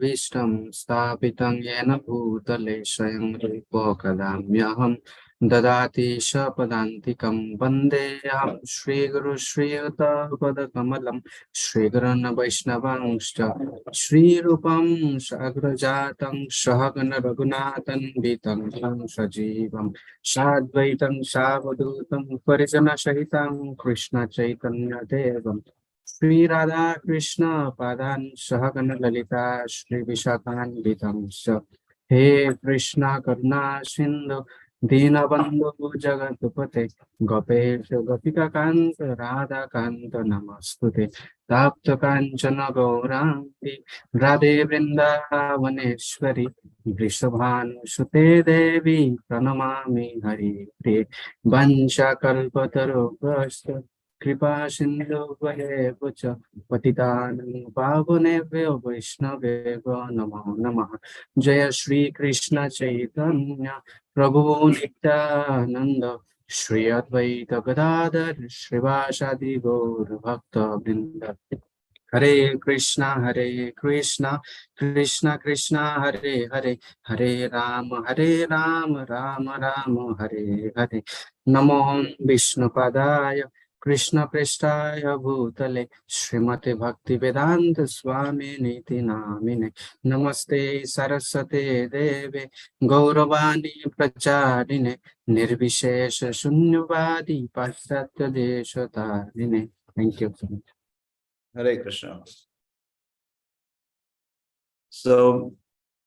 विष्टं स्थापितं येन भूतले स्वयं रूपो कदाम्यहं ददाति स पदान्तिकं वन्देऽहं श्रीगुरु श्रीयुतपदकमलं श्रीगुरून् वैष्णवांश्च श्रीरूपं साग्रजातं सहगण रघुनाथन्वितं तं सजीवं साद्वैतं सावधूतं परिजनसहितं कृष्ण चैतन्यदेवं श्री राधा कृष्ण पादान सहगण ललिता श्री विशाखान्वितं स हे कृष्ण करुणा सिंधु दीनबंधु जगत्पते गोपेश गोपिका कांत राधा कांत नमस्तुते तप्त कांचन गौरांगी राधे वृंदावनेश्वरी वृषभानुसुते देवी प्रणमामि हरिप्रिये वंशकल्पतरुभ्यश्च कृपा सिंधु च पतितानं पावनेभ्यो वैष्णवेभ्यो नमो नमः। जय श्री कृष्ण चैतन्य प्रभु नित्यानंद श्री अद्वैत गदाधर श्रीवासादि गौर भक्त वृंद। हरे कृष्णा कृष्णा कृष्णा हरे हरे हरे राम राम राम हरे हरे। नमो विष्णुपदाय कृष्ण पृष्ठाय भूतले श्रीमते भक्ति वेदांत स्वामी नीति नामिने नमस्ते सरस्वते देवे गौरवाणी प्रचारिणे निर्विशेष शून्यवादी पाश्चात्य देशतारिणे। Thank you. Hare Krishna. So,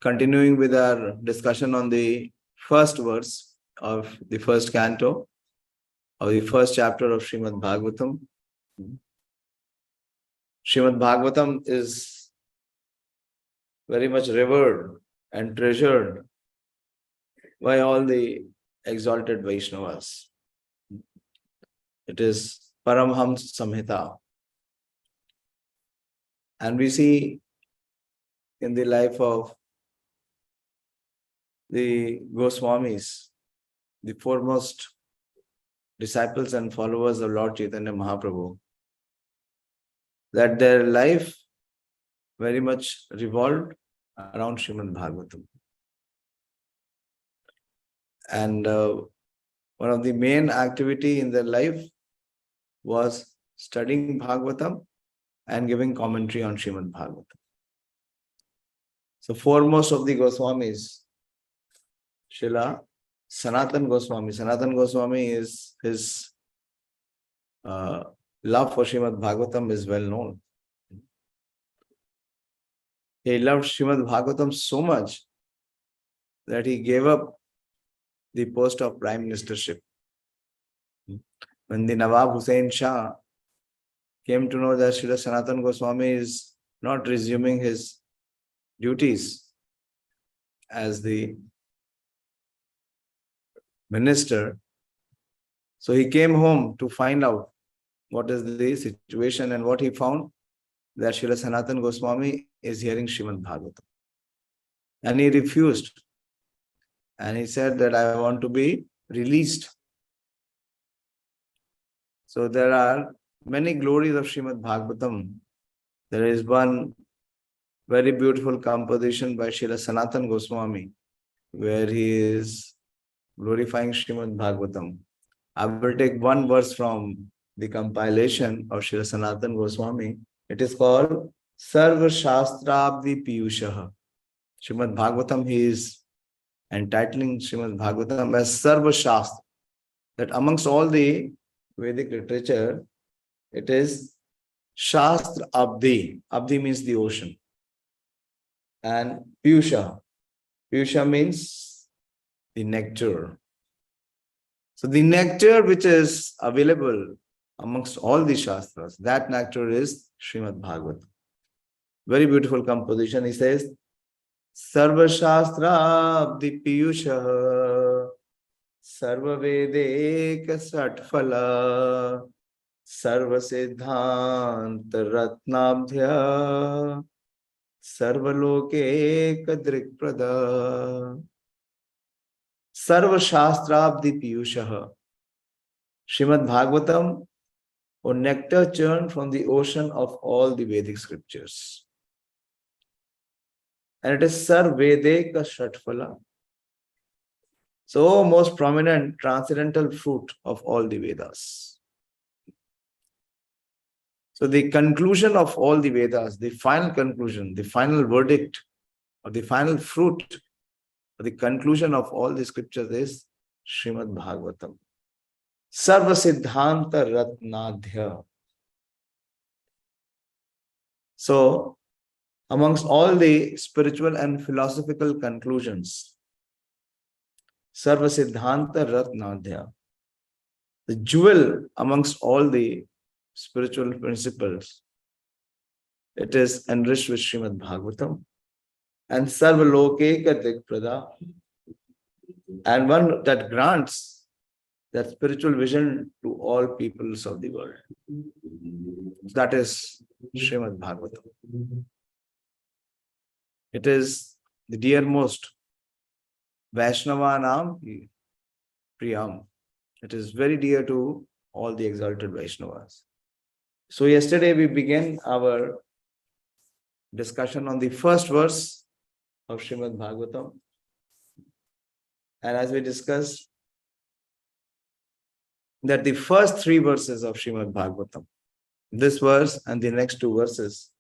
continuing with our discussion on the first verse of the first canto of the first chapter of Śrīmad-Bhāgavatam. Śrīmad-Bhāgavatam is very much revered and treasured by all the exalted Vaishnavas. It is Paramhams Samhita. And we see in the life of the Goswamis, the foremost disciples and followers of Lord Chaitanya Mahaprabhu, that their life very much revolved around Śrīmad-Bhāgavatam. And one of the main activity in their life was studying Bhagavatam and giving commentary on Śrīmad-Bhāgavatam. So foremost of the Goswamis, Srila Sanatana Goswami. Sanatana Goswami is his love for Śrīmad-Bhāgavatam is well known. He loved Śrīmad-Bhāgavatam so much that he gave up the post of prime ministership. When the Nawab Hussain Shah came to know that Srila Sanatana Goswami is not resuming his duties as the minister, so he came home to find out what is the situation, and what he found, that Srila Sanatana Goswami is hearing Śrīmad-Bhāgavatam. And he refused. And he said that I want to be released. So there are many glories of Śrīmad-Bhāgavatam. There is one very beautiful composition by Srila Sanatana Goswami, where he is glorifying Śrīmad-Bhāgavatam. I will take one verse from the compilation of Srila Sanatana Goswami. It is called Sarva Shastrabdi Piyushaha. Śrīmad-Bhāgavatam, he is entitling Śrīmad-Bhāgavatam as Sarva Shastra. That amongst all the Vedic literature, it is Shastra Abdi. Abdi means the ocean. And Piyusha. Piyusha means the nectar. So the nectar which is available amongst all the Shastras, that nectar is Śrīmad-Bhāgavatam. Very beautiful composition. He says, Sarva Shastra Abdi Piyusha Sarva Vedeka Satphala Sarva Siddhanta Ratnabdhya Sarva Loke Kadrik Prada. Sarva Shastrabdi Piyushaha. Śrīmad-Bhāgavatam, or nectar churned from the ocean of all the Vedic scriptures. And it is sarvedeka shatphala. So most prominent transcendental fruit of all the Vedas. So the conclusion of all the Vedas, the final conclusion, the final verdict, or the final fruit, or the conclusion of all the scriptures is Śrīmad-Bhāgavatam. Sarva Siddhanta Ratnadhya. So, amongst all the spiritual and philosophical conclusions, Sarva Siddhanta Ratnadhya, the jewel amongst all the spiritual principles, it is enriched with Śrīmad-Bhāgavatam and Sarva Lokeka Dikprada, and one that grants that spiritual vision to all peoples of the world. That is Śrīmad-Bhāgavatam. It is the dearmost Vaishnavanam Priyam. It is very dear to all the exalted Vaishnavas. So yesterday we began our discussion on the first verse of Śrīmad-Bhāgavatam. And as we discussed, that the first three verses of Śrīmad-Bhāgavatam, this verse and the next two verses,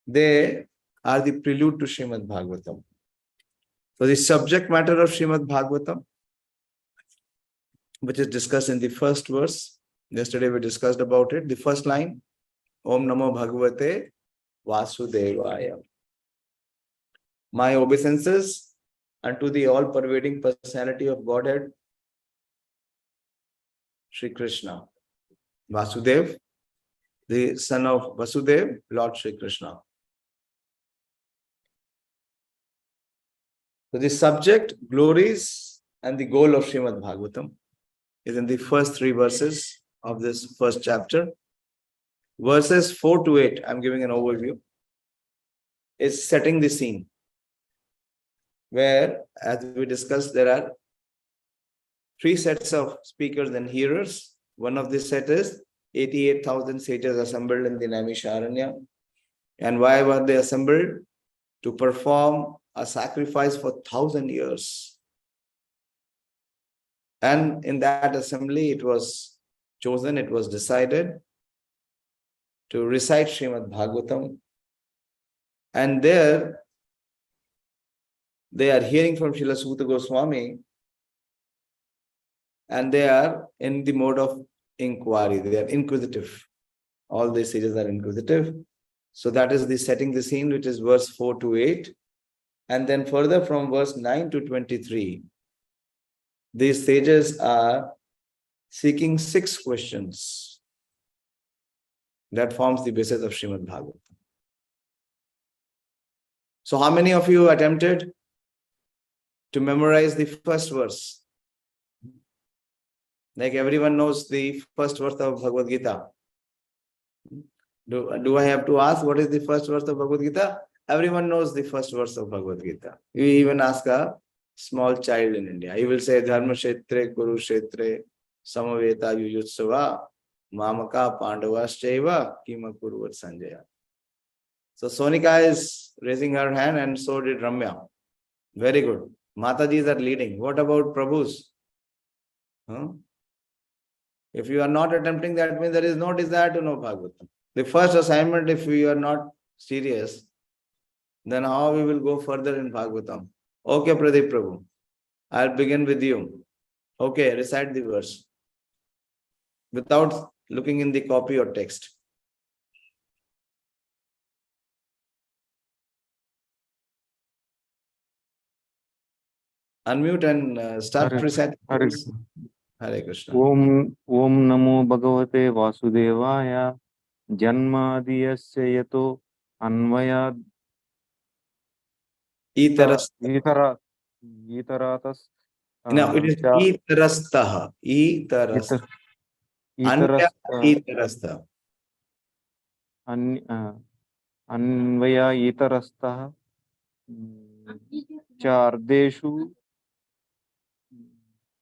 they are the prelude to Śrīmad-Bhāgavatam. So the subject matter of Śrīmad-Bhāgavatam, which is discussed in the first verse, yesterday we discussed about it, the first line, Om namo bhagavate vāsudevāya. My obeisances unto the all-pervading personality of Godhead, Śrī Kṛṣṇa. Vāsudev, the son of Vasudev, Lord Śrī Kṛṣṇa. So the subject, glories, and the goal of Śrīmad-Bhāgavatam is in the first three verses of this first chapter. Verses 4 to 8, I'm giving an overview, is setting the scene, where, as we discussed, there are three sets of speakers and hearers. One of this set is 88,000 sages assembled in the Naimisharanya. And why were they assembled? To perform a sacrifice for 1,000 years. And in that assembly, it was chosen, it was decided to recite Śrīmad-Bhāgavatam. And there, they are hearing from Śrīla Sūta Goswami, and they are in the mode of inquiry. They are inquisitive. All the sages are inquisitive. So that is the setting the scene, which is verse 4 to 8. And then further from verse 9 to 23, these sages are seeking 6 questions. That forms the basis of Śrīmad-Bhāgavatam. So how many of you attempted to memorize the first verse? Like everyone knows the first verse of Bhagavad Gita. Do I have to ask what is the first verse of Bhagavad Gita? Everyone knows the first verse of Bhagavad Gita. You even ask a small child in India. He will say, Dharma Kshetre, Kuru Kshetre, Samaveta Yuyutsava, Mamaka Pandavaschaiva, Kima Kuruvat Sanjaya. So Sonika is raising her hand and so did Ramya. Very good. Matajis are leading. What about Prabhus? Huh? If you are not attempting, that means there is no desire to know Bhagavatam. The first assignment, if we are not serious, then how we will go further in Bhagavatam? Okay, Pradeep Prabhu, I'll begin with you. Okay, recite the verse without looking in the copy or text. Unmute and start reciting. Hare Krishna. Om namo bhagavate vāsudevāya janmādy asya yato nvayād Itarataś. itarataś. No, it is itarastah. Itarastah. Itarastah. अन्वया इतरस्तः cārtheṣv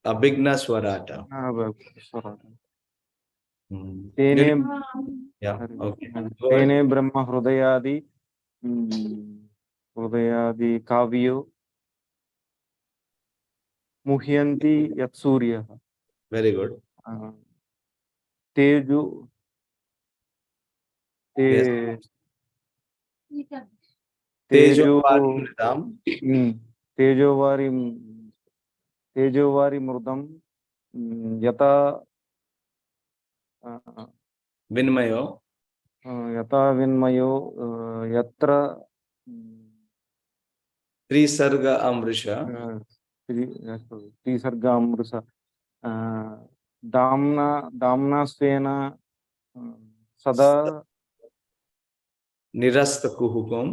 abhijñaḥ svarāṭ. tene Yeah, okay. tene brahma hṛdāyādi हृदयादि-काव्यो मुह्यन्ति यत् सूर्यः। Very good. तेजो Yes. तेजो tejo-vāri-mṛdāṁ तेजोवारी तेजोवारी-मृदं यथा vinimayo यथा विनिमयो यत्र tri-sarga mṛṣā tri-sargo mṛṣā दाम्ना स्वेन सदा nirasta-kuhakaṁ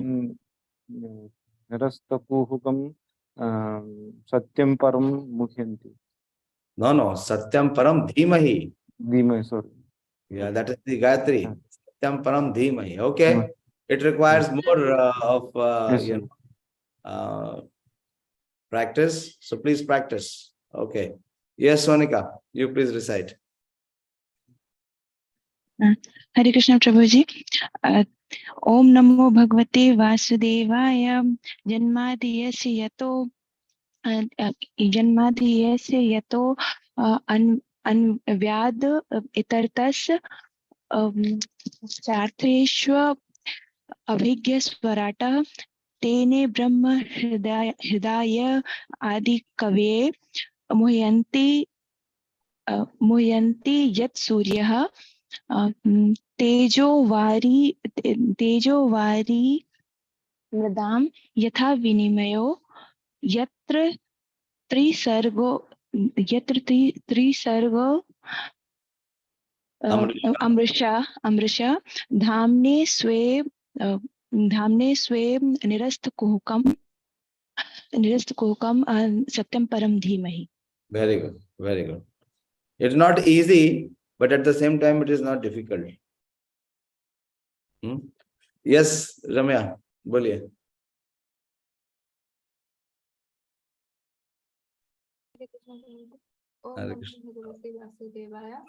nirasta-kuhakaṁ सत्यं परम मुह्यन्ति। No, satyam param dhimahi. धीमहि, sorry. Yeah, that is the Gayatri. Satyam param dhimahi. Okay. It requires more of Yes, sir. Practice. So please practice. Okay. Yes, Sonika, you please recite. Hare Krishna Prabhuji. Om namo bhagavate vāsudevāya janmādy yato nvayād itarataś cārtheṣv abhijñaḥ svarāṭ tene brahma hṛdā ādi-kavaye muhyanti yat sūrayaḥ tejo-vāri-mṛdāṁ yathā vinimayo yatra tri-sargo mṛṣā Dhamne स्वे nirasta-kuhakaṁ satyam param dhīmahi. Very good. Very good. It's not easy, but at the same time, it is not difficult. Yes, Ramya, boliye. A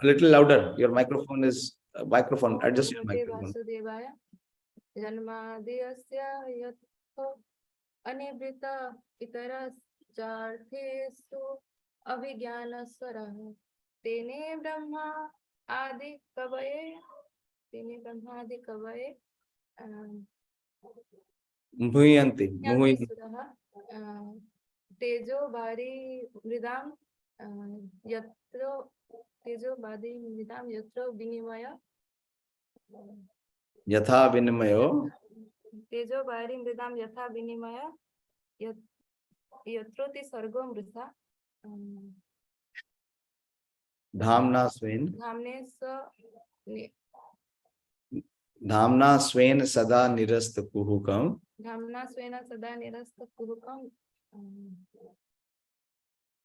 little louder. Your microphone is Adjust your microphone. vāsudevāya janmādy asya yato itarataś cārtheṣv abhijñaḥ tene brahma ādi-kavaye muhyanti tejo-vāri-mṛdāṁ yatra vinimayo yathā vinimayo tejo-vāri-mṛdāṁ yathā vinimayo yatra tri-sargo mṛṣā dhamna sven sada nirasta-kuhakaṁ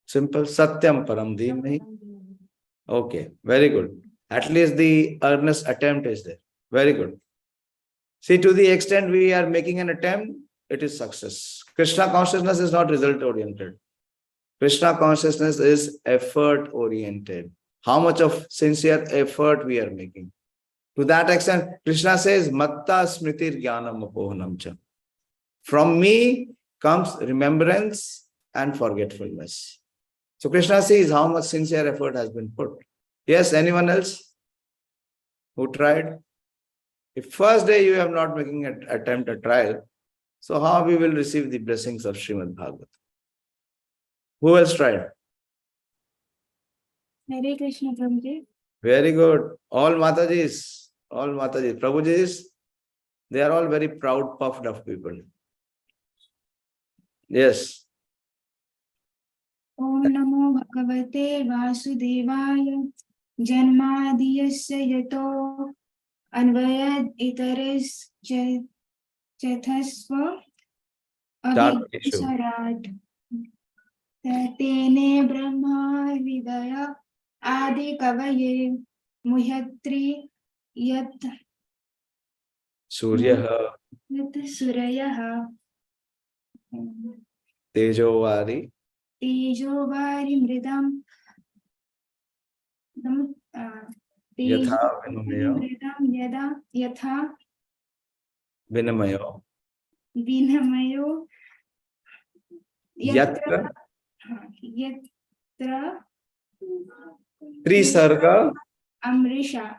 simple satyam param dhimahi. Okay, very good. At least the earnest attempt is there. Very good. See, to the extent we are making an attempt, it is success. Krishna consciousness is not result oriented. Krishna consciousness is effort oriented. How much of sincere effort we are making. To that extent, Krishna says, Matta smritir jnanam apohanam cha. From me comes remembrance and forgetfulness. So Krishna sees how much sincere effort has been put. Yes, anyone else who tried? If first day you have not making an attempt at trial, so how we will receive the blessings of Śrīmad-Bhāgavatam? Who else tried? Hare Krishna Prabhuji. Very good. All Matajis, Prabhujis, they are all very proud, puffed up people. Yes. Om namo bhagavate vāsudevāya janmādy yato nvayād itarataś yathā svarāṭ tene brahma hṛdā ādi-kavaye yathā sūrayaḥ tejo-vāri-mṛdāṁ yathā vinimayo vinimayo yatra, yatra tri-sargo. mṛṣā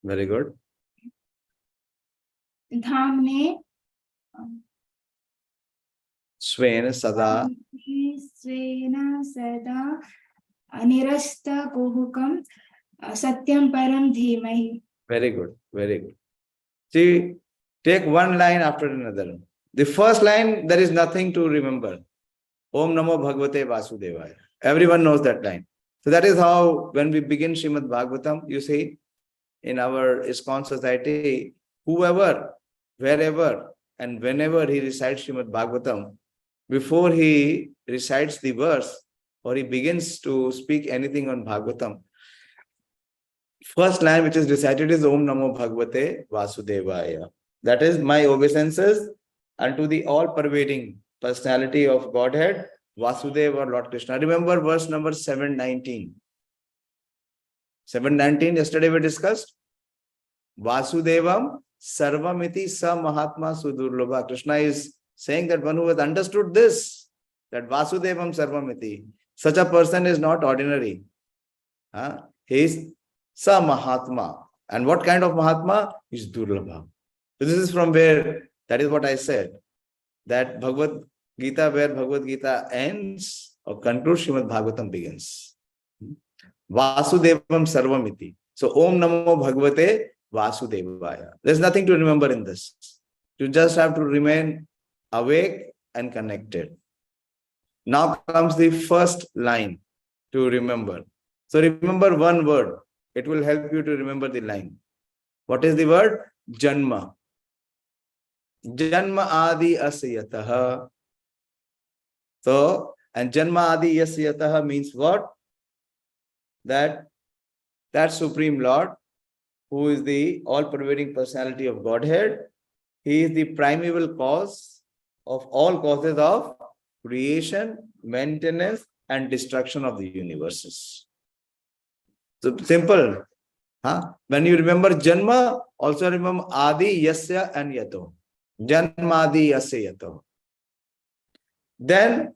Very good. dhamne Svena sada. svena sada nirasta-kuhakaṁ satyam param dhimahi. Very good. Very good. See, take one line after another. The first line, there is nothing to remember. Om namo bhagavate vāsudevāya. Everyone knows that line. So that is how when we begin Śrīmad-Bhāgavatam, you see, in our ISKCON society, whoever, wherever and whenever he recites Śrīmad-Bhāgavatam, before he recites the verse or he begins to speak anything on Bhagavatam, first line which is recited is Om Namo Bhagavate Vāsudevāya. That is my obeisances unto the all-pervading personality of Godhead, Vasudeva or Lord Krishna. Remember verse number 719. 719, yesterday we discussed. Vasudevam sarvamiti sa mahatma sudurlabha. Krishna is saying that one who has understood this, that Vasudevam sarvamiti, such a person is not ordinary. He is sa mahatma. And what kind of mahatma? He is durlabha. So this is from where, that is what I said, that Bhagavad Gita, where Bhagavad Gita ends or concludes, Śrīmad-Bhāgavatam begins. Vasudevam sarvamiti. So Om Namo Bhagavate Vāsudevāya. There's nothing to remember in this. You just have to remain awake and connected. Now comes the first line to remember. So remember one word. It will help you to remember the line. What is the word? Janma. Janmādy asya yathā. So, and janmādy asya yathā means what? That Supreme Lord, who is the all-pervading personality of Godhead, he is the primeval cause of all causes of creation, maintenance, and destruction of the universes. So simple. When you remember Janma, also remember Adi, Yasya, and Yato. Janmādy asya yato. Then,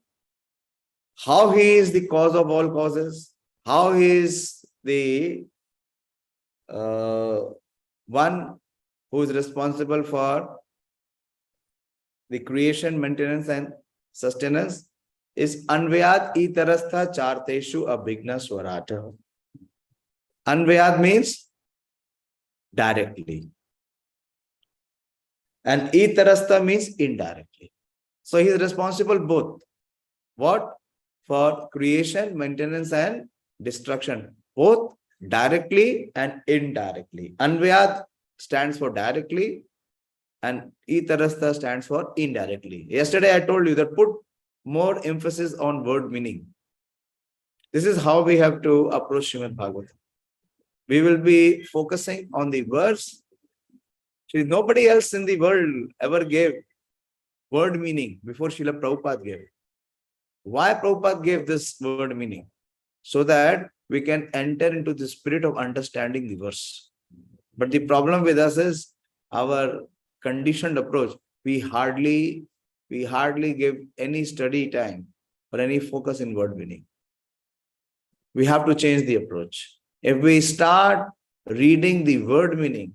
how he is the cause of all causes, how he is the one who is responsible for the creation, maintenance, and sustenance, is nvayād itarastha cārtheṣv abhijñaḥ svarāṭ. Nvayād means directly. And itarastha means indirectly. So he is responsible both. What? For creation, maintenance, and destruction. Both directly and indirectly. Nvayād stands for directly and itarastha stands for indirectly. Yesterday I told you that put more emphasis on word meaning. This is how we have to approach Śrīmad-Bhāgavatam. We will be focusing on the verse. Nobody else in the world ever gave word meaning before Srila Prabhupada gave. Why Prabhupada gave this word meaning? So that we can enter into the spirit of understanding the verse. But the problem with us is our conditioned approach. We hardly give any study time or any focus in word meaning. We have to change the approach. If we start reading the word meaning,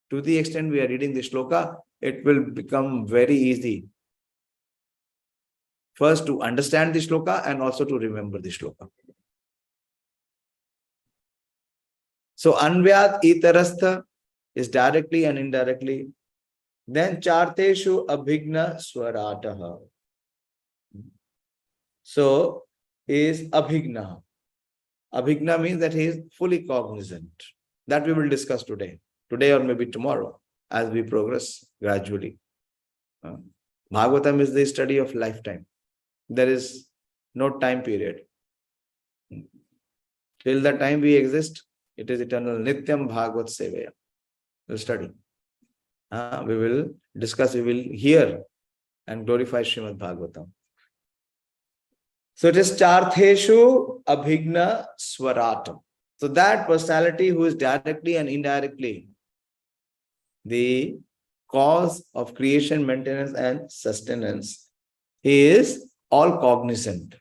to the extent we are reading the shloka, it will become very easy. First to understand the shloka and also to remember the shloka. So anvayād itarastha is directly and indirectly. Then cārtheṣv abhijñaḥ svarāṭ. So is abhijñaḥ. Abhijñaḥ means that he is fully cognizant. That we will discuss today or maybe tomorrow as we progress gradually. Bhagavatam is the study of lifetime. There is no time period. Till the time we exist, it is eternal. Nityam Bhagavat Sevaya. We'll study. We will discuss, we will hear and glorify Śrīmad-Bhāgavatam. So it is cārtheṣv abhijñaḥ svarāṭ. So that personality who is directly and indirectly the cause of creation, maintenance, and sustenance. He is all cognizant.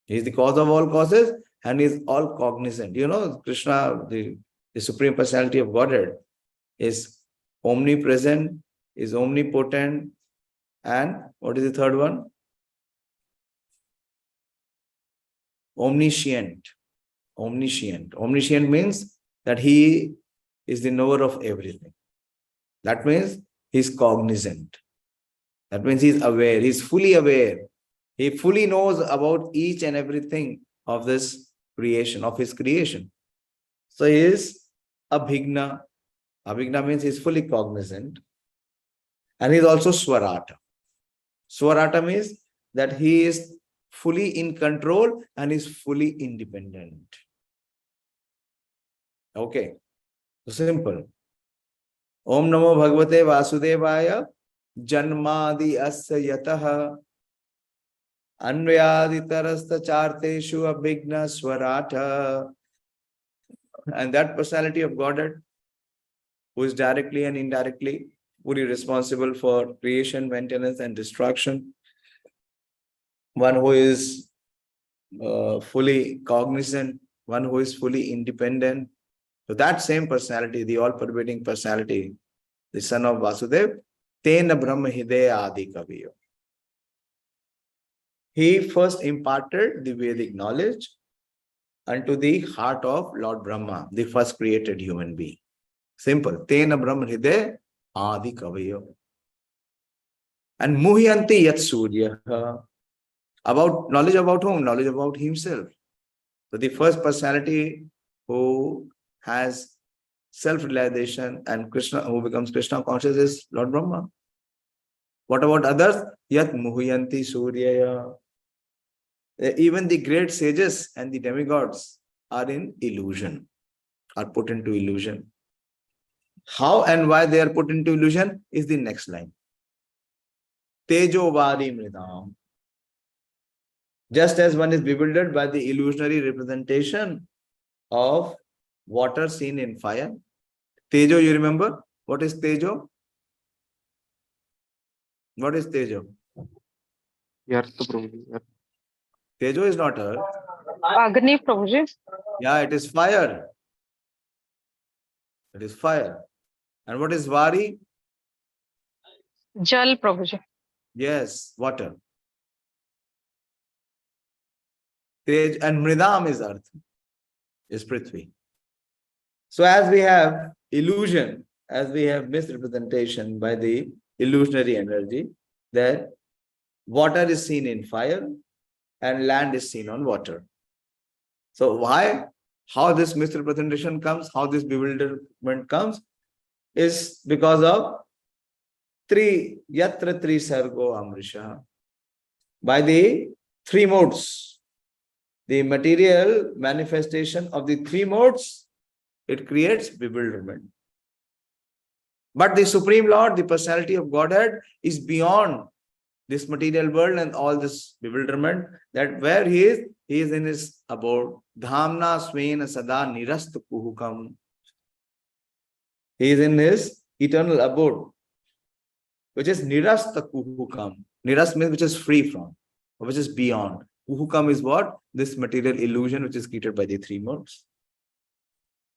He is the cause of all causes and he is all cognizant. You know, Krishna, the Supreme Personality of Godhead, is omnipresent, is omnipotent, and what is the third one? Omniscient. Omniscient. Omniscient means that he is the knower of everything. That means he is cognizant. That means he is aware. He is fully aware. He fully knows about each and everything of this creation, of his creation. So he is abhijñaḥ. Abhijñaḥ means he is fully cognizant. And he is also svarāṭ. Svarāṭ means that he is fully in control and is fully independent. Okay. So simple. Om namo bhagavate vāsudevāya janmādy asya yathā nvayād itarataś abhijñaḥ svarāṭ. And that personality of Godhead, who is directly and indirectly fully responsible for creation, maintenance, and destruction, one who is fully cognizant, one who is fully independent. So that same personality, the all-pervading personality, the son of Vasudev, tene brahma hṛdā ādi-kavaye. He first imparted the Vedic knowledge unto the heart of Lord Brahma, the first created human being. Simple. Tene brahma hṛdā ādi-kavaye. And muhyanti yat sūrayaḥ. About knowledge about whom? Knowledge about himself. So the first personality who has self-realization and Krishna, who becomes Krishna conscious, is Lord Brahma. What about others? Yat muhyanti sūrayaḥ. Even the great sages and the demigods are in illusion, are put into illusion. How and why they are put into illusion is the next line. Tejo-vāri-mṛdāṁ. Just as one is bewildered by the illusionary representation of water seen in fire. Tejo, you remember? What is tejo? What is tejo? Earth, Prabhuji. Earth. Tejo is not earth. Agni, Prabhuji. Yeah, it is fire. It is fire. And what is vari? Jal, Prabhuji. Yes, water. Tej and mṛdāṁ is earth, is Prithvi. So as we have illusion, as we have misrepresentation by the illusionary energy, that water is seen in fire and land is seen on water. So why? How this misrepresentation comes, how this bewilderment comes, is because of yatra tri-sargo mṛṣā. By the three modes, the material manifestation of the three modes, it creates bewilderment. But the Supreme Lord, the Personality of Godhead, is beyond this material world and all this bewilderment, that where he is in his abode. Dhamna svena sada nirasta-kuhakaṁ. He is in his eternal abode, which is nirasta-kuhakaṁ. Nirasta means which is free from, or which is beyond. Kuhakaṁ is what? This material illusion which is created by the three modes.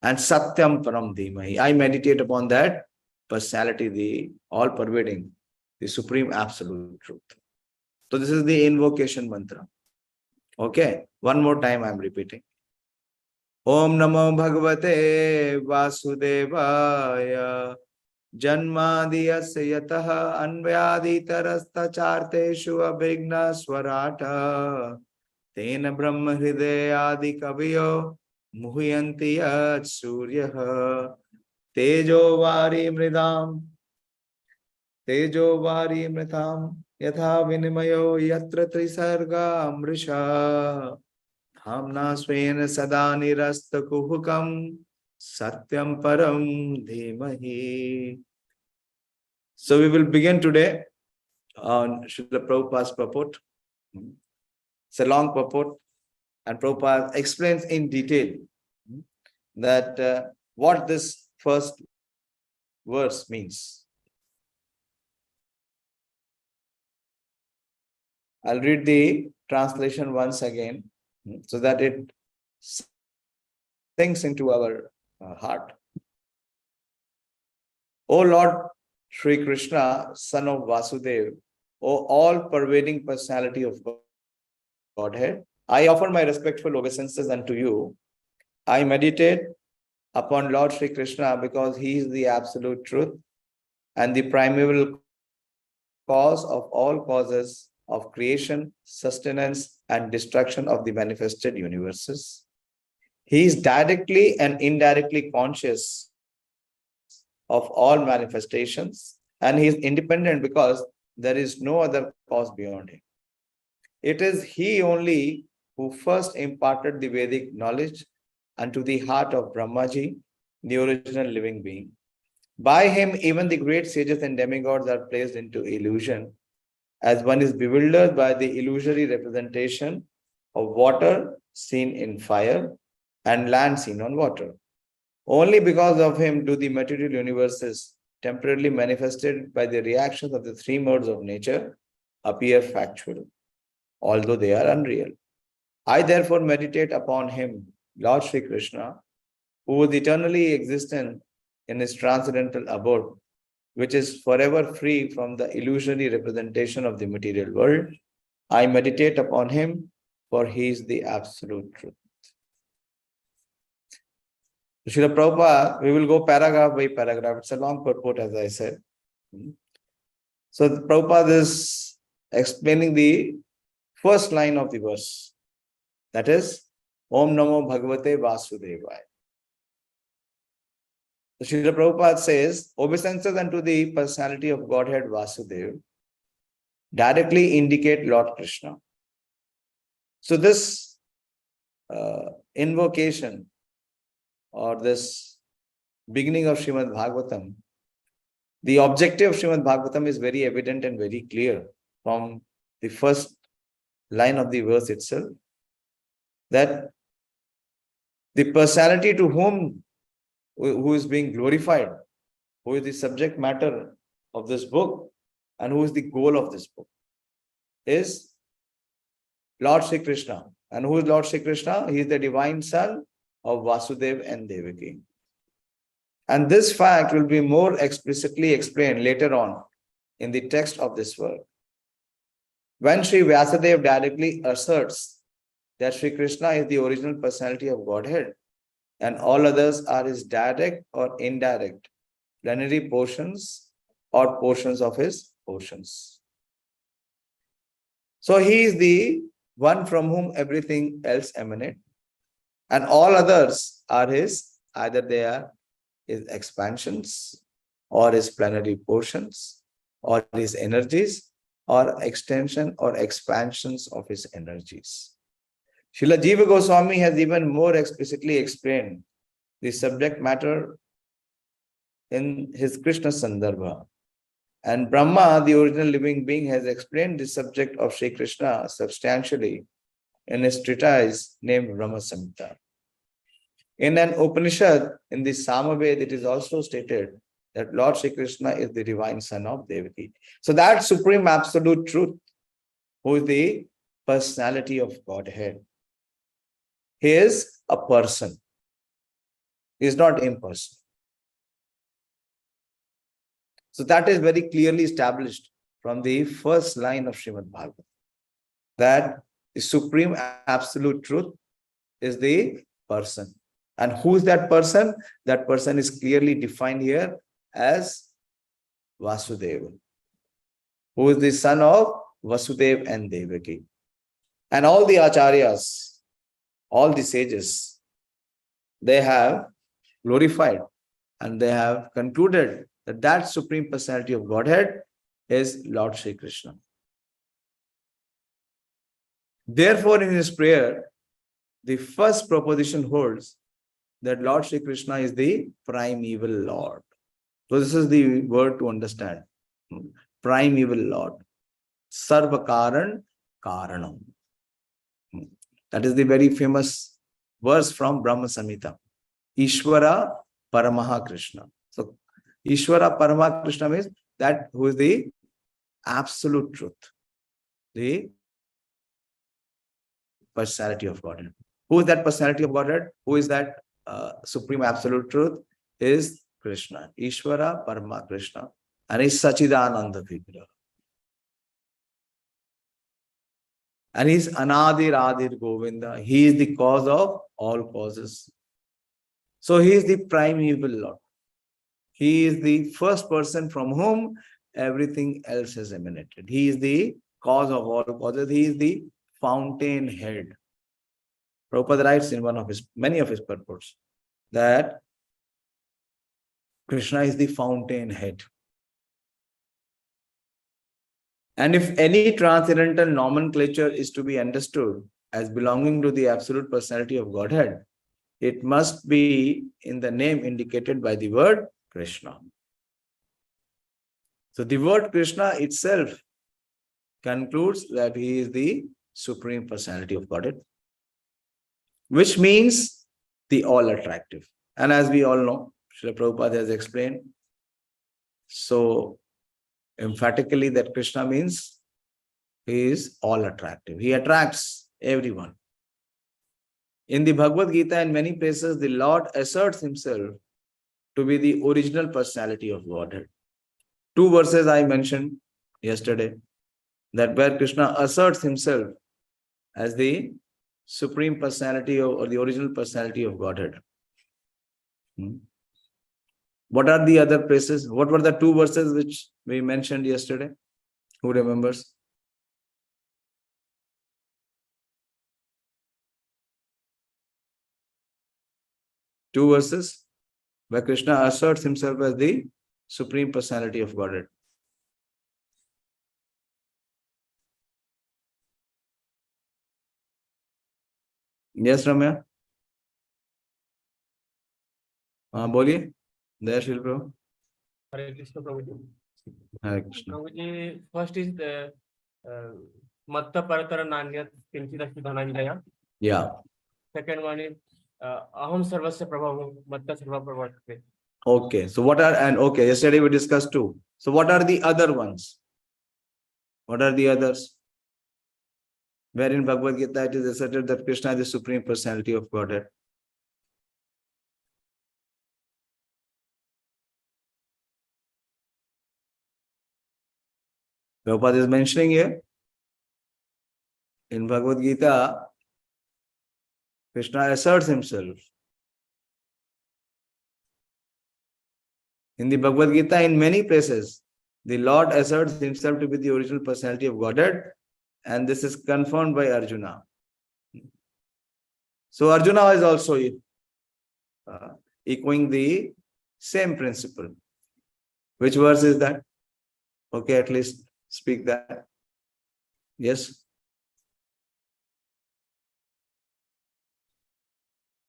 And satyam param dhimahi. I meditate upon that personality, the all-pervading, the supreme absolute truth. So this is the invocation mantra. Okay, one more time I am repeating. Om namo bhagavate vāsudevāya janmādy asya yathā nvayād cārtheṣv abhijñaḥ svarāṭ tene brahma hṛdā ādi-kavaye muhyanti sūrayaḥ tejo-vāri-mṛdāṁ yathā vinimayo yatra tri-sargo mṛṣā dhamna svena sada nirasta-kuhakaṁ satyam param dhimahi. So we will begin today on Srila Prabhupada's purport. It's a long purport, and Prabhupada explains in detail that what this first verse means. I'll read the translation once again so that it sinks into our heart. O Lord Śrī Kṛṣṇa, son of Vasudeva, O all-pervading personality of Godhead, I offer my respectful obeisances unto you. I meditate upon Lord Śrī Kṛṣṇa because he is the absolute truth and the primeval cause of all causes of creation, sustenance, and destruction of the manifested universes. He is directly and indirectly conscious of all manifestations, and he is independent because there is no other cause beyond him. It is he only who first imparted the Vedic knowledge unto the heart of Brahmaji, the original living being. By him, even the great sages and demigods are placed into illusion, as one is bewildered by the illusory representation of water seen in fire and land seen on water. Only because of him do the material universes, temporarily manifested by the reactions of the three modes of nature, appear factual, although they are unreal. I therefore meditate upon him, Lord Śrī Kṛṣṇa, who is eternally existent in his transcendental abode, which is forever free from the illusory representation of the material world. I meditate upon him, for he is the absolute truth. Srila Prabhupada, we will go paragraph by paragraph. It's a long purport, as I said. So Prabhupada is explaining the first line of the verse. That is, Om namo bhagavate vāsudevāya. Srila Prabhupada says, obeisances unto the personality of Godhead Vasudeva directly indicate Lord Krishna. So this invocation or this beginning of Śrīmad-Bhāgavatam, the objective of Śrīmad-Bhāgavatam is very evident and very clear from the first line of the verse itself, that the personality to who is being glorified, who is the subject matter of this book, and who is the goal of this book, is Lord Śrī Kṛṣṇa. And who is Lord Śrī Kṛṣṇa? He is the divine son of Vasudeva and Devaki. And this fact will be more explicitly explained later on in the text of this work. When Sri Vyasadeva directly asserts that Śrī Kṛṣṇa is the original personality of Godhead, and all others are his direct or indirect plenary portions or portions of his portions. So he is the one from whom everything else emanates, and all others are his, either they are his expansions or his plenary portions or his energies or extension or expansions of his energies. Srila Jiva Goswami has even more explicitly explained the subject matter in his Krishna Sandarbha. And Brahma, the original living being, has explained the subject of Śrī Kṛṣṇa substantially in his treatise named Brahma Samhita. In an Upanishad, in the Samaved, it is also stated that Lord Śrī Kṛṣṇa is the divine son of Devaki. So that supreme absolute truth, who is the personality of Godhead, he is a person. He is not impersonal. So that is very clearly established from the first line of Śrīmad-Bhāgavatam, that the supreme absolute truth is the person. And who is that person? That person is clearly defined here as Vasudeva, who is the son of Vasudeva and Devaki. And all the acharyas, all the sages, they have glorified and they have concluded that that supreme personality of Godhead is Lord Śrī Kṛṣṇa. Therefore, in his prayer, the first proposition holds that Lord Śrī Kṛṣṇa is the primeval Lord. So this is the word to understand. Primeval Lord. Sarva Karan Karanam. That is the very famous verse from Brahma Samhita. Ishvara Paramaha Krishna. So Ishvara Paramaha Krishna means that who is the absolute truth, the personality of Godhead. Who is that personality of Godhead? Who is that supreme absolute truth? Is Krishna, Ishvara Parama Krishna, and is Sachidananda Vigraha. And he is Anadir Adir Govinda. He is the cause of all causes. So he is the primeval Lord. He is the first person from whom everything else has emanated. He is the cause of all causes. He is the fountain head. Prabhupada writes in many of his purports that Krishna is the fountain head. And if any transcendental nomenclature is to be understood as belonging to the absolute personality of Godhead, it must be in the name indicated by the word Krishna. So the word Krishna itself concludes that he is the supreme personality of Godhead, which means the all-attractive. And as we all know, Srila Prabhupada has explained so emphatically that Krishna means he is all-attractive. He attracts everyone. In the Bhagavad Gita, in many places, the Lord asserts himself to be the original personality of Godhead. 2 verses I mentioned yesterday, that where Krishna asserts himself as the supreme personality or the original personality of Godhead. What are the other places? What were the 2 verses which we mentioned yesterday? Who remembers? Two verses where Krishna asserts himself as the supreme personality of Godhead. Yes, Ramya? बोलिए जय श्री प्रभु. Hare Krishna Prabhuji. Hare Krishna. Prabhuji, first is the matta paratara nanyat kinchidasti dhananjaya. Yeah. Second one is aham sarvasya prabhavam matta sarva pravartate. Okay. So what are, and okay, yesterday we discussed 2. So what are the other ones? What are the others? Where in Bhagavad Gita it is asserted that Krishna is the supreme personality of Godhead. Prabhupada is mentioning here, in Bhagavad Gita, Krishna asserts himself. In the Bhagavad Gita, in many places, the Lord asserts himself to be the original personality of Godhead, and this is confirmed by Arjuna. So Arjuna is also echoing the same principle. Which verse is that? Okay, at least speak that. Yes?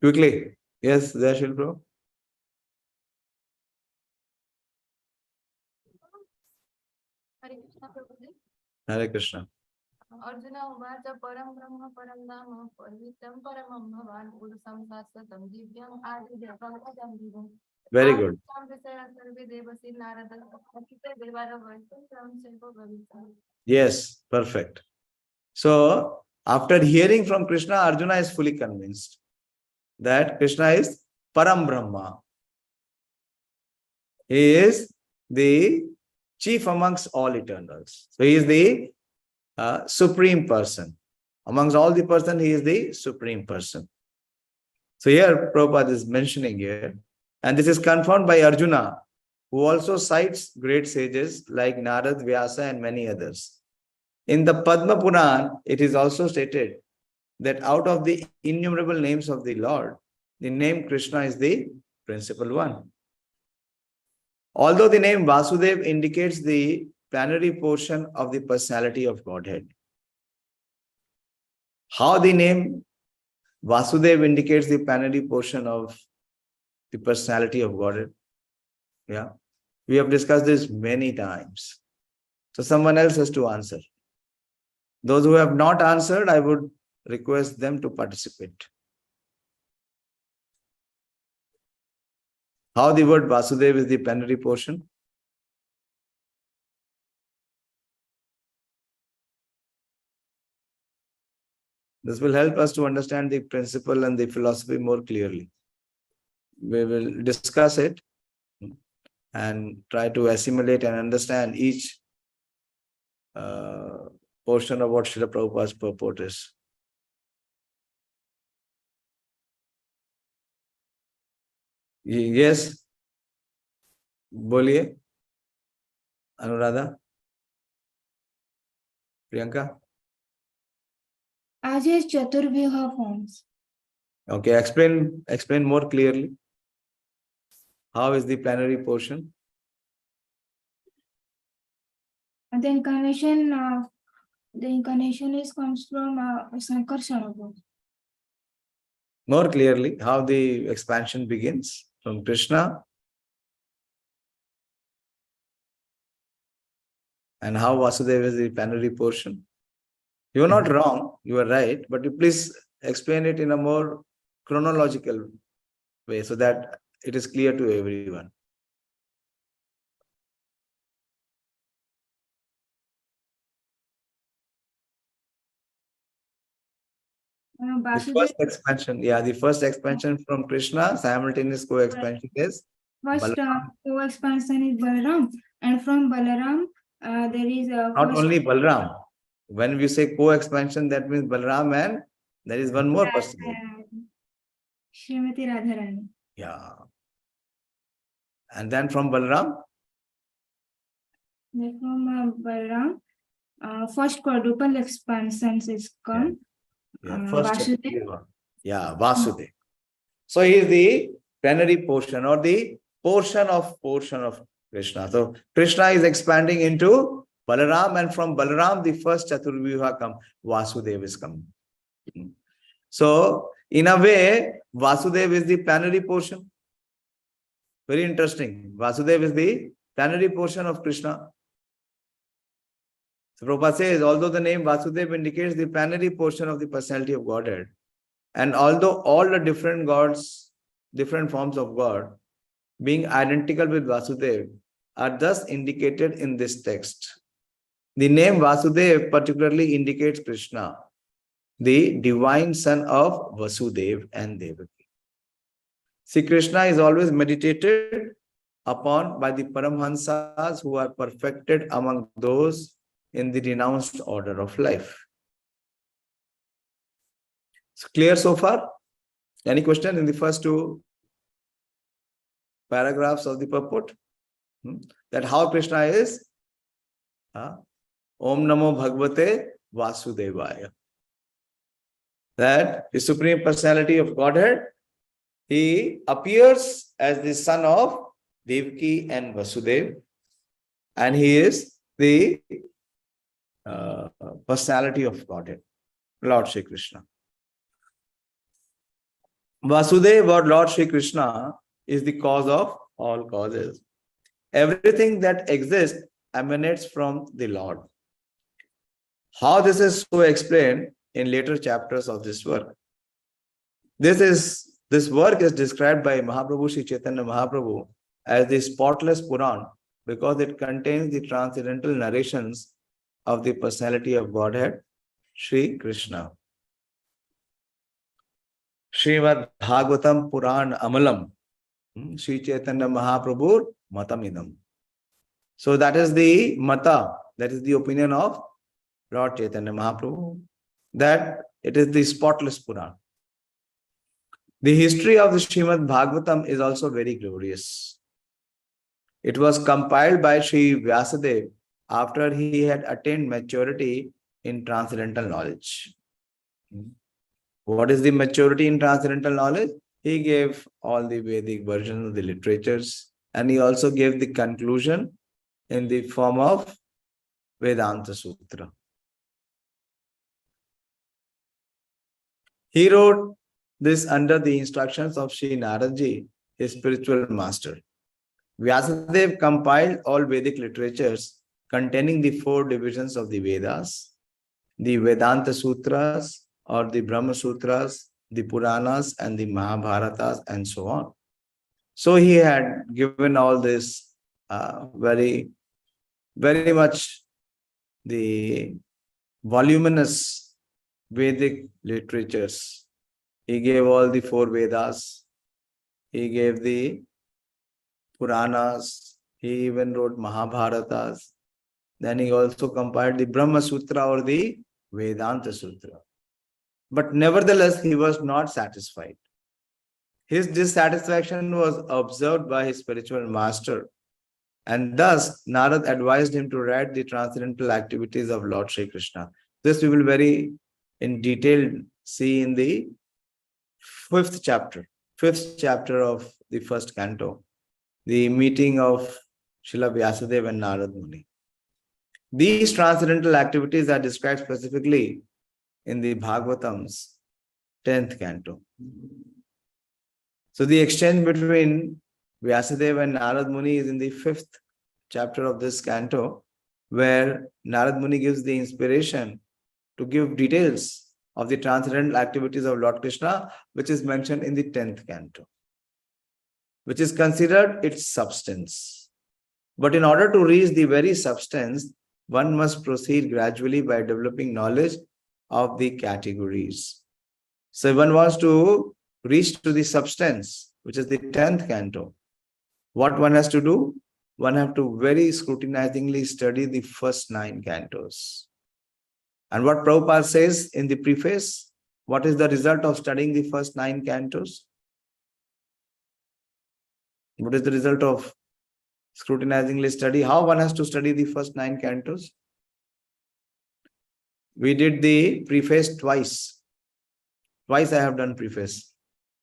Quickly. Yes, there shall go. Hare Krishna Prabhuji. Hare Krishna. Arjuna uvacha param brahma param namo parvitam paramam bhavan purusam sasthatam divyam ādi-kavaye vivam. Very good. Yes, perfect. So, after hearing from Krishna, Arjuna is fully convinced that Krishna is Param Brahma. He is the chief amongst all eternals. So, he is the supreme person. Amongst all the person, he is the supreme person. So, here Prabhupada is mentioning here, and this is confirmed by Arjuna, who also cites great sages like Narad, Vyasa, and many others. In the Padma Purāṇa, it is also stated that out of the innumerable names of the Lord, the name Krishna is the principal one. Although the name Vāsudevāya indicates the plenary portion of the personality of Godhead. How the name Vāsudevāya indicates the plenary portion of the personality of Godhead? Yeah, we have discussed this many times. So someone else has to answer. Those who have not answered, I would request them to participate. How the word Vāsudevāya is the plenary portion? This will help us to understand the principle and the philosophy more clearly. We will discuss it and try to assimilate and understand each portion of what Srila Prabhupada's purport is. Yes? Boliye? Anuradha? Priyanka? As is Chaturvyuha forms. Okay, explain more clearly. How is the plenary portion? And the incarnation is comes from Sankarsana. More clearly, how the expansion begins from Krishna and how Vasudeva is the plenary portion. You are not wrong, you are right, but you please explain it in a more chronological way so that it is clear to everyone. The first expansion, the first expansion from Krishna, simultaneous co-expansion is First co-expansion is Balaram, and from Balaram there is not only Balaram. When we say co-expansion, that means Balaram and there is one more person. Srimati Radharani. Yeah. And then from Balaram? Then from Balaram, first quadruple expansions is come. Vasudeva. Yeah, Vasudeva. So he is the plenary portion or the portion of Krishna. So Krishna is expanding into Balaram, and from Balaram the first Chaturvyuha Vasudeva is coming. So in a way, Vasudeva is the plenary portion. Very interesting. Vasudeva is the plenary portion of Krishna. So Prabhupada says, although the name Vasudeva indicates the plenary portion of the personality of Godhead, and although all the different gods, different forms of God, being identical with Vasudeva, are thus indicated in this text, the name Vasudeva particularly indicates Krishna, the divine son of Vasudeva and Devaki. See, Krishna is always meditated upon by the Paramhansas who are perfected among those in the renounced order of life. It's clear so far? Any question in the first two paragraphs of the purport? That how Krishna is? Om namo bhagavate vāsudevāya. That the Supreme Personality of Godhead, he appears as the son of Devaki and Vasudeva, and he is the personality of Godhead, Lord Śrī Kṛṣṇa. Vasudeva or Lord Śrī Kṛṣṇa is the cause of all causes. Everything that exists emanates from the Lord. How this is so explained in later chapters of this work. This work is described by Mahaprabhu Sri Chaitanya Mahaprabhu as the spotless Purāṇa because it contains the transcendental narrations of the personality of Godhead, Śrī Kṛṣṇa. Śrīmad-Bhāgavatam Purāṇa Amalam, Sri Chaitanya Mahaprabhu Matamidam. So that is the mata, that is the opinion of Lord Chaitanya Mahaprabhu, that it is the spotless Purāṇa. The history of the Śrīmad-Bhāgavatam is also very glorious. It was compiled by Sri Vyasadeva after he had attained maturity in transcendental knowledge. What is the maturity in transcendental knowledge? He gave all the Vedic versions of the literatures, and he also gave the conclusion in the form of Vedanta Sutra. He wrote this under the instructions of Sri Naradji, his spiritual master. Vyasadeva compiled all Vedic literatures containing the 4 divisions of the Vedas, the Vedanta Sutras or the Brahma Sutras, the Purāṇas and the Mahabharatas and so on. So he had given all this very much the voluminous Vedic literatures. He gave all the 4 Vedas. He gave the Purāṇas. He even wrote Mahabharatas. Then he also compiled the Brahma Sutra or the Vedanta Sutra. But nevertheless, he was not satisfied. His dissatisfaction was observed by his spiritual master. And thus, Narad advised him to write the transcendental activities of Lord Śrī Kṛṣṇa. This we will very in detail see in the 5th chapter of the 1st canto, the meeting of Srila Vyasadeva and Narad Muni. These transcendental activities are described specifically in the Bhagavatam's 10th canto. So the exchange between Vyasadeva and Narad Muni is in the 5th chapter of this canto, where Narad Muni gives the inspiration to give details of the transcendental activities of Lord Krishna, which is mentioned in the 10th canto, which is considered its substance. But in order to reach the very substance, one must proceed gradually by developing knowledge of the categories. So if one wants to reach to the substance, which is the 10th canto, what one has to do? One has to very scrutinizingly study the first 9 cantos. And what Prabhupada says in the preface, what is the result of studying the first 9 cantos? What is the result of scrutinizingly study? How one has to study the first 9 cantos? We did the preface twice. Twice I have done preface.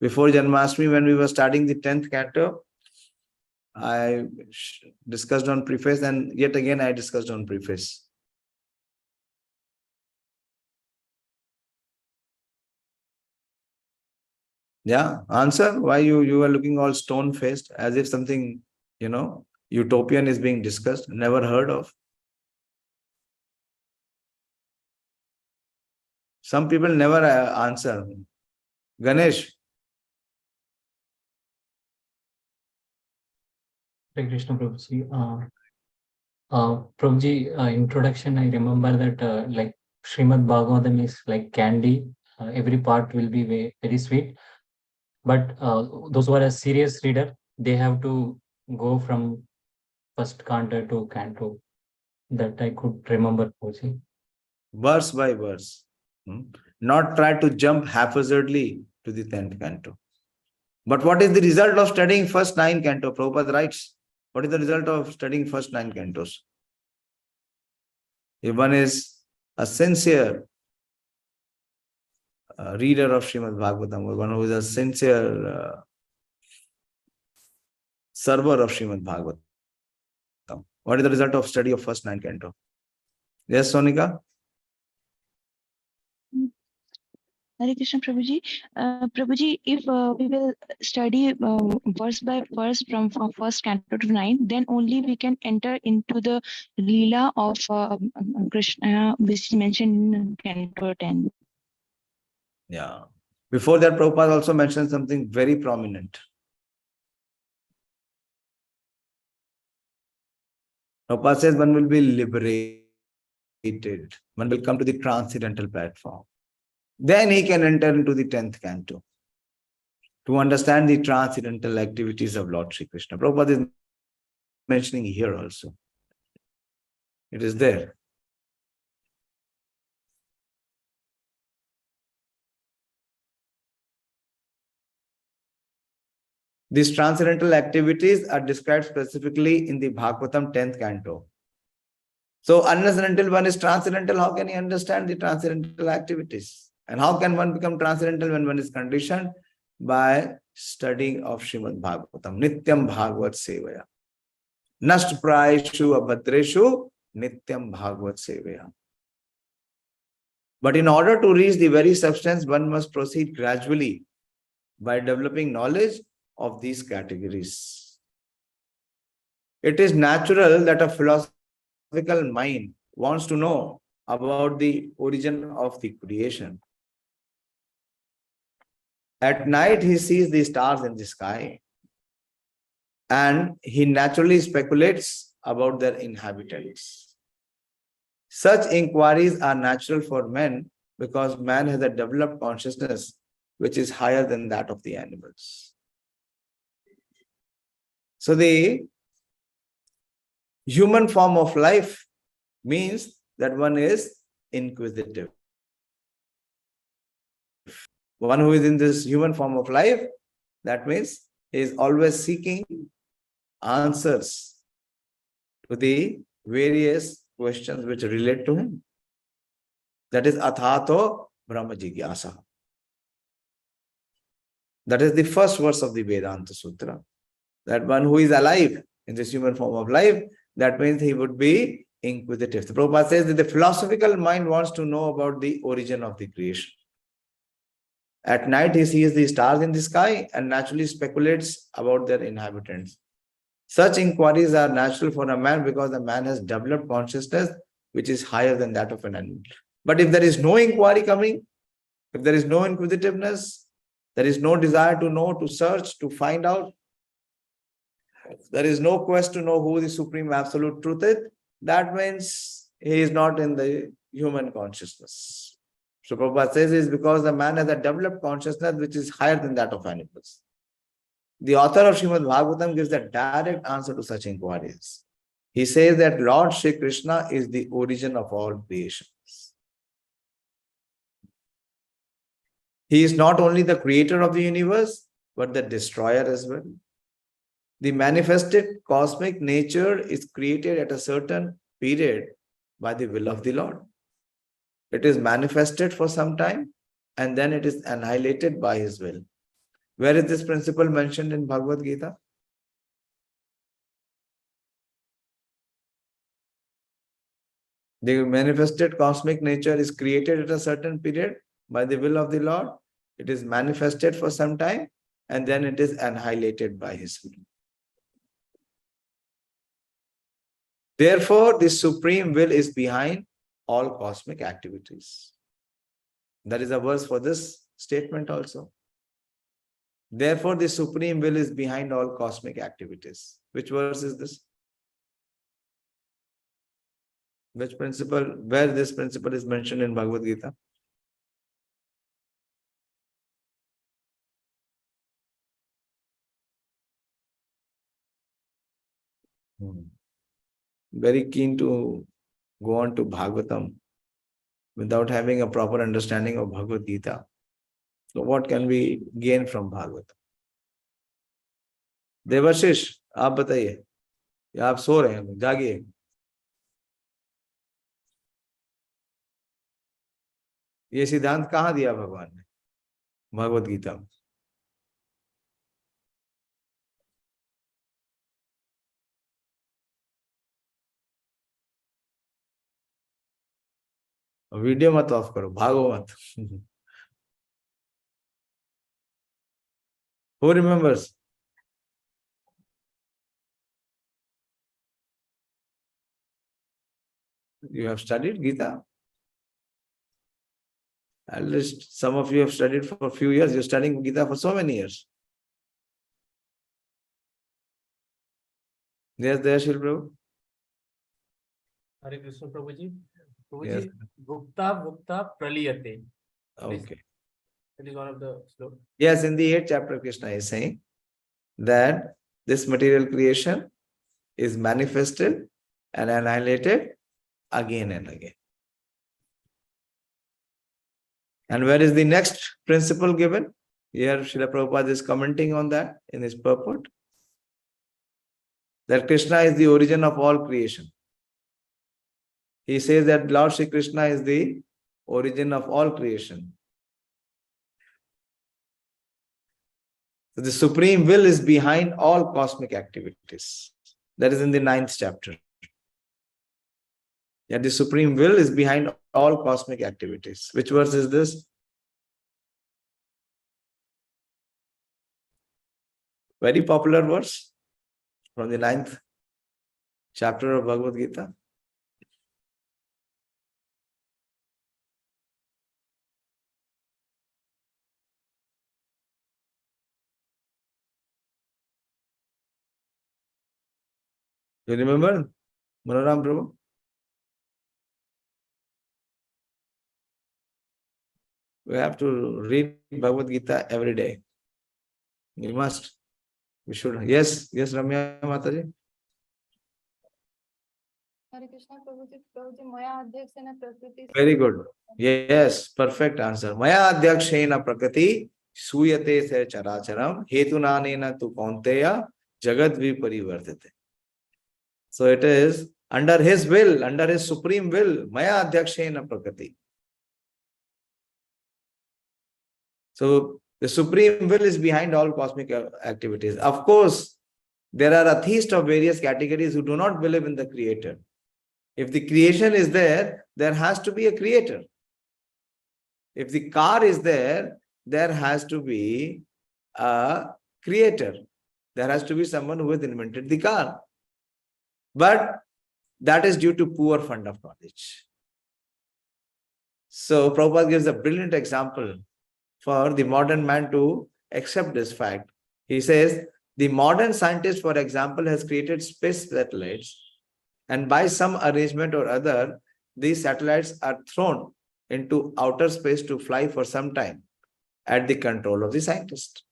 Before Janmashtami, when we were starting the 10th canto, I discussed on preface, and yet again I discussed on preface. Yeah, answer why you are looking all stone-faced, as if something, utopian is being discussed, never heard of. Some people never answer. Ganesh. Hare Krishna, Prabhuji. Prabhuji, introduction, I remember that like Śrīmad-Bhāgavatam is like candy. Every part will be very sweet. But those who are a serious reader, they have to go from first canto to canto. That I could remember, Prabhuji. Verse by verse. Not try to jump haphazardly to the 10th canto. But what is the result of studying first 9 canto? Prabhupada writes, what is the result of studying first 9 cantos? If one is a sincere reader of Śrīmad-Bhāgavatam, or one who is a sincere server of Śrīmad-Bhāgavatam, what is the result of study of first 9 canto? Yes, Sonika? Hare Krishna, Prabhuji. Prabhuji, if we will study verse by verse from first canto to 9, then only we can enter into the Leela of Krishna, which is mentioned in canto 10. Yeah. Before that, Prabhupada also mentioned something very prominent. Prabhupada says one will be liberated. One will come to the transcendental platform. Then he can enter into the 10th canto to understand the transcendental activities of Lord Śrī Kṛṣṇa. Prabhupada is mentioning here also. It is there. These transcendental activities are described specifically in the Bhagavatam 10th canto. So unless and until one is transcendental, how can he understand the transcendental activities? And how can one become transcendental when one is conditioned? By studying of Śrīmad-Bhāgavatam. Nityam Bhagavat Sevaya. Nast prayeshu abhadreshu nityam Bhagavat Sevaya. But in order to reach the very substance, one must proceed gradually by developing knowledge of these categories. It is natural that a philosophical mind wants to know about the origin of the creation. At night, he sees the stars in the sky, and he naturally speculates about their inhabitants. Such inquiries are natural for men because man has a developed consciousness which is higher than that of the animals. So the human form of life means that one is inquisitive. One who is in this human form of life, that means he is always seeking answers to the various questions which relate to him. That is athato brahma jigyasa. That is the first verse of the Vedanta Sutra. That one who is alive in this human form of life, that means he would be inquisitive. The Prabhupada says that the philosophical mind wants to know about the origin of the creation. At night he sees the stars in the sky and naturally speculates about their inhabitants. Such inquiries are natural for a man because the man has developed consciousness which is higher than that of an animal. But if there is no inquiry coming, if there is no inquisitiveness, there is no desire to know, to search, to find out, there is no quest to know who the supreme absolute truth is, that means he is not in the human consciousness. So Prabhupada says is because the man has a developed consciousness which is higher than that of animals. The author of Śrīmad-Bhāgavatam gives a direct answer to such inquiries. He says that Lord Śrī Kṛṣṇa is the origin of all creations. He is not only the creator of the universe, but the destroyer as well. The manifested cosmic nature is created at a certain period by the will of the Lord. It is manifested for some time and then it is annihilated by his will. Where is this principle mentioned in Bhagavad Gita? The manifested cosmic nature is created at a certain period by the will of the Lord. It is manifested for some time and then it is annihilated by his will. Therefore, the supreme will is behind all cosmic activities. There is a verse for this statement also. Therefore, the supreme will is behind all cosmic activities. Which verse is this? Which principle, where this principle is mentioned in Bhagavad Gita? Very keen to go on to Bhagavatam without having a proper understanding of Bhagavad Gita. So what can we gain from Bhagavatam? Debashish आप बताइए, या आप सो रहे हैं? जागिए. ये सिद्धांत कहाँ दिया भगवान ने? भगवत गीता में. वीडियो मत ऑफ करो, भागो मत. Who remembers? You have studied Gita? At least some of you have studied for a few years. You're studying Gita for so many years. Yes, there, Shri Prabhu. Hare Krishna Prabhuji. Yes. Prabhuji, Bhukta Bhukta Praliyate. Okay. That is one of the slokas. Yes, in the 8th chapter, Krishna is saying that this material creation is manifested and annihilated again and again. And where is the next principle given? Here, Srila Prabhupada is commenting on that in his purport. That Krishna is the origin of all creation. He says that Lord Śrī Kṛṣṇa is the origin of all creation. So the supreme will is behind all cosmic activities. That is in the 9th chapter. Yeah, the supreme will is behind all cosmic activities. Which verse is this? Very popular verse from the 9th chapter of Bhagavad Gita. You remember, Manoram Prabhu? We have to read Bhagavad Gita every day. We must. We should. Yes, Ramya Mataji. Hare Krishna Prabhuji, Prabhuji, maya adhyakshena prakriti. Very good. Yes, perfect answer. Maya adhyakshena prakriti suyate se characharam hetunanena tu kaunteya jagad viparivartate. So it is under his will, under his supreme will, maya adhyakshena prakriti. So the supreme will is behind all cosmic activities. Of course, there are atheists of various categories who do not believe in the creator. If the creation is there, there has to be a creator. If the car is there, there has to be a creator. There has to be someone who has invented the car. But that is due to poor fund of knowledge. So Prabhupada gives a brilliant example for the modern man to accept this fact. He says, the modern scientist, for example, has created space satellites, and by some arrangement or other, these satellites are thrown into outer space to fly for some time at the control of the scientist.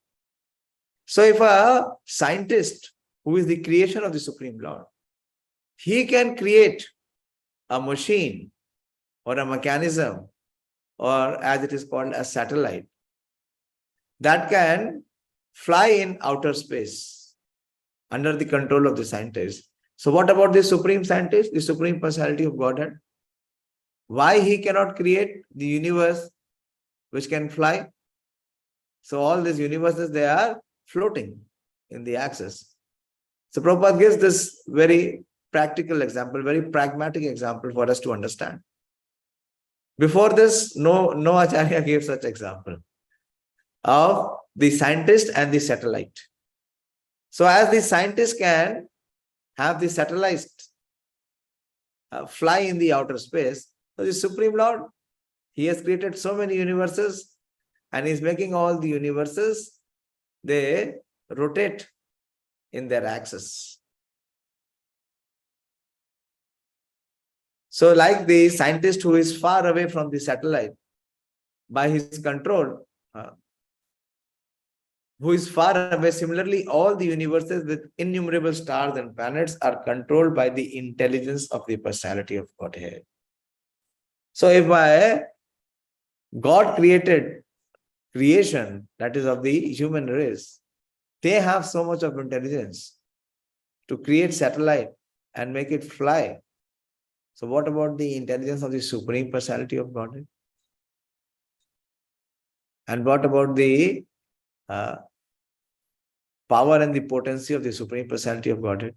So if a scientist, who is the creation of the Supreme Lord, he can create a machine or a mechanism, or as it is called, a satellite, that can fly in outer space under the control of the scientist. So what about the Supreme Scientist, the Supreme Personality of Godhead? Why he cannot create the universe which can fly? So all these universes, they are floating in the axis. So Prabhupada gives this very practical example, very pragmatic example for us to understand. Before this, no Acharya gave such example of the scientist and the satellite. So as the scientist can have the satellite fly in the outer space, so the Supreme Lord, he has created so many universes, and he is making all the universes, they rotate in their axis. So like the scientist who is far away from the satellite, by his control, who is far away, similarly all the universes with innumerable stars and planets are controlled by the intelligence of the personality of Godhead. So if God created creation, that is of the human race, they have so much of intelligence to create satellite and make it fly. So what about the intelligence of the Supreme Personality of Godhead? And what about the power and the potency of the Supreme Personality of Godhead?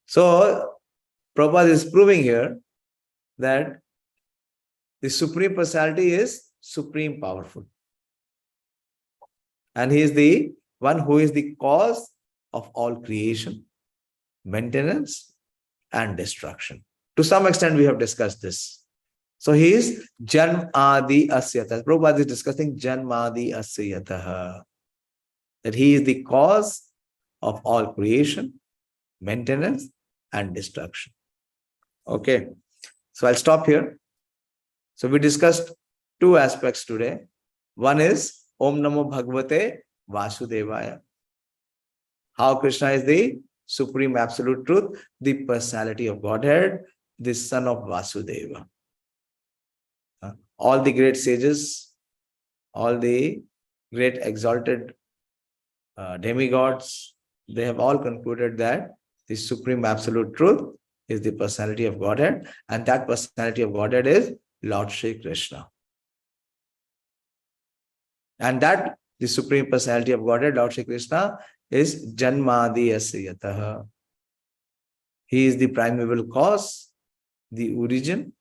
So Prabhupada is proving here that the Supreme Personality is supreme powerful. And he is the one who is the cause of all creation, maintenance, and destruction. To some extent, we have discussed this. So he is janmādy asya. Prabhupada is discussing janmādy asya yathā. That he is the cause of all creation, maintenance, and destruction. Okay. So I'll stop here. So we discussed two aspects today. One is Om Namo Bhagavate Vāsudevāya. How Krishna is the Supreme Absolute Truth, the Personality of Godhead, the Son of Vasudeva. All the great sages, all the great exalted demigods, they have all concluded that the Supreme Absolute Truth is the Personality of Godhead, and that Personality of Godhead is Lord Śrī Kṛṣṇa. And that the Supreme Personality of Godhead, Lord Śrī Kṛṣṇa, is janmādy asya yathā. He is the primeval cause, the origin,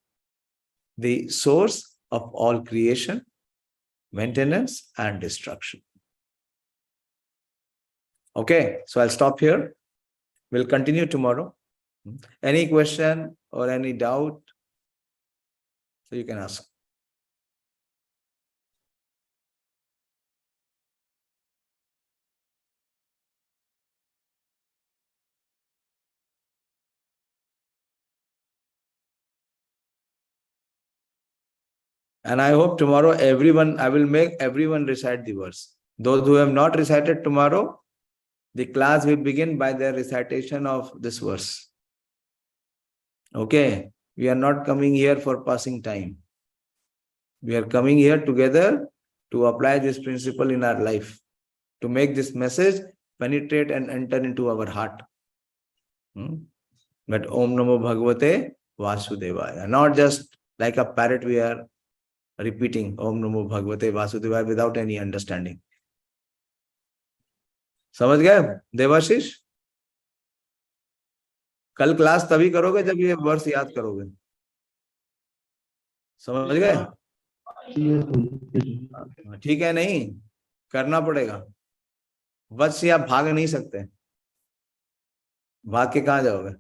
the source of all creation, maintenance, and destruction. Okay, so I'll stop here. We'll continue tomorrow. Any question or any doubt? So you can ask. And I hope tomorrow I will make everyone recite the verse. Those who have not recited tomorrow, the class will begin by their recitation of this verse. Okay? We are not coming here for passing time. We are coming here together to apply this principle in our life, to make this message penetrate and enter into our heart. But Om Namo Bhagavate Vāsudevāya. Not just like a parrot we are repeating Om Namo Bhagavate Vāsudevāya without any understanding. समझ गए देवाशीष? कल class तभी करोगे जब ये वर्ष याद करोगे. समझ गए? ठीक है, नहीं करना पड़ेगा. वध से आप भाग नहीं सकते. भाग के कहां जाओगे?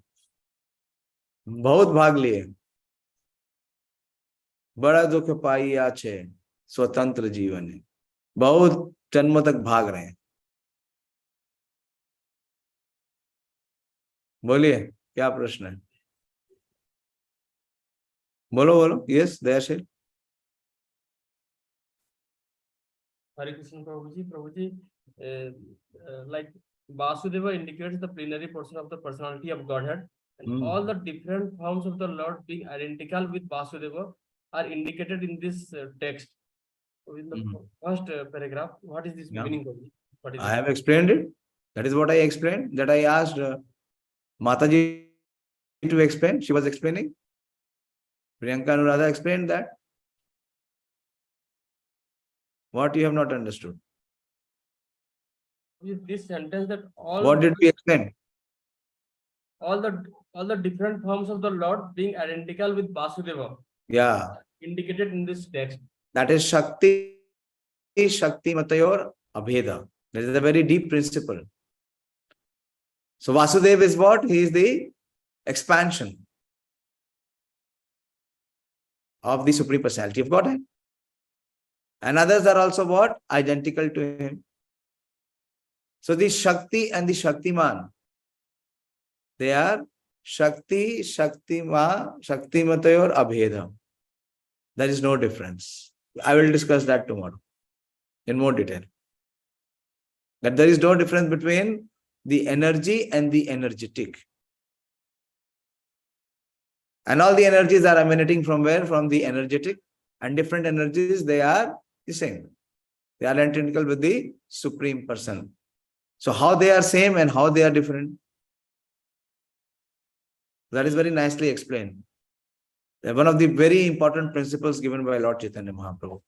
बहुत भाग लिए. बड़ा दुख पाइया छे स्वतंत्र जीवन है. बहुत जन्मों तक भाग रहे हैं. बोलिए क्या प्रश्न है? बोलो बोलो. Yes दयाशील. Hare Krishna Prabhuji, like Vasudeva indicates the plenary portion of the personality of Godhead, and all the different forms of the Lord being identical with Vasudeva are indicated in this text. In the first paragraph, what is this meaning? What is I have explained it. That is what I explained. That I asked Mataji to explain. She was explaining. Priyanka Anuradha explained that. What you have not understood? This sentence that all. What did we explain? All the different forms of the Lord being identical with Vasudeva. Yeah. Indicated in this text. That is Shakti Matayor Abheda. That is a very deep principle. So Vasudeva is what? He is the expansion of the Supreme Personality of Godhead. And others are also what? Identical to him. So the Shakti and the Shaktiman, they are Shakti, Shaktima, Shaktimatayor Abheda. There is no difference. I will discuss that tomorrow in more detail. That there is no difference between the energy and the energetic. And all the energies are emanating from where? From the energetic. And different energies, they are the same. They are identical with the Supreme Person. So how they are same and how they are different? That is very nicely explained. One of the very important principles given by Lord Chaitanya Mahaprabhu.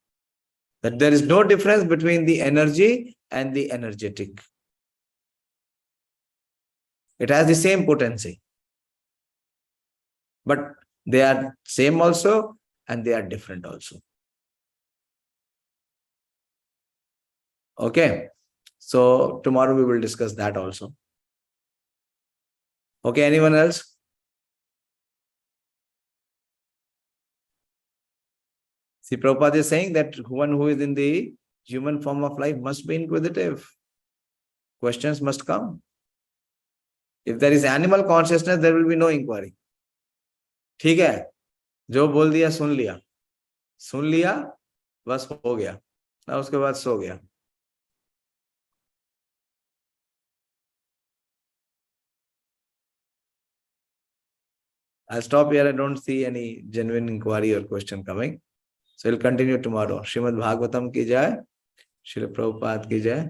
That there is no difference between the energy and the energetic. It has the same potency. But they are same also and they are different also. Okay. So tomorrow we will discuss that also. Okay, anyone else? See, Prabhupada is saying that one who is in the human form of life must be inquisitive. Questions must come. If there is animal consciousness, there will be no inquiry. ठीक है, जो बोल दिया सुन लिया, बस हो गया, ना उसके बाद सो गया. I'll stop here. I don't see any genuine inquiry or question coming. So we'll continue tomorrow. Śrīmad-Bhāgavatam ki jai. Śrīla Prabhupada ki jai.